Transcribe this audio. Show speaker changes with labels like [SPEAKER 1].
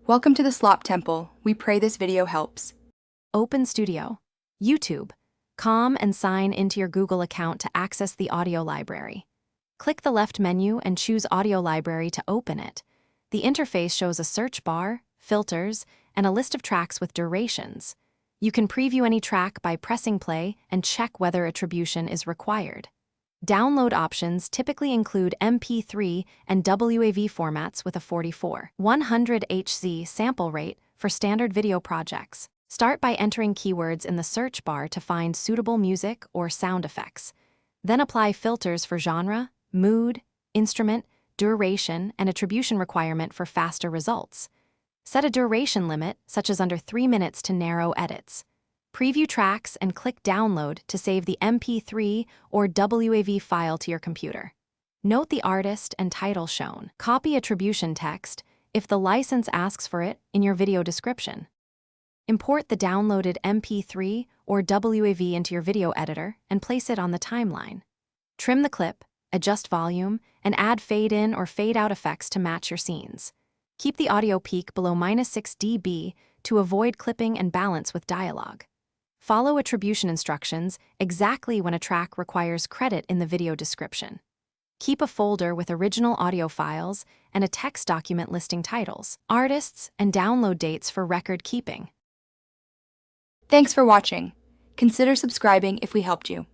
[SPEAKER 1] Welcome to the Slop Temple. We pray this video helps.
[SPEAKER 2] Open Studio. YouTube. And sign into your Google account to access the audio library. Click the left menu and choose Audio Library to open it. The interface shows a search bar, filters, and a list of tracks with durations. You can preview any track by pressing play and check whether attribution is required. Download options typically include MP3 and WAV formats with a 44/100 Hz sample rate for standard video projects. Start by entering keywords in the search bar to find suitable music or sound effects. Then apply filters for genre, mood, instrument, duration, and attribution requirement for faster results. Set a duration limit, such as under 3 minutes, to narrow edits. Preview tracks and click Download to save the MP3 or WAV file to your computer. Note the artist and title shown. Copy attribution text, if the license asks for it, in your video description. Import the downloaded MP3 or WAV into your video editor and place it on the timeline. Trim the clip, adjust volume, and add fade-in or fade-out effects to match your scenes. Keep the audio peak below -6 dB to avoid clipping and balance with dialogue. Follow attribution instructions exactly when a track requires credit in the video description. Keep a folder with original audio files and a text document listing titles, artists, and download dates for record keeping.
[SPEAKER 1] Thanks for watching. Consider subscribing if we helped you.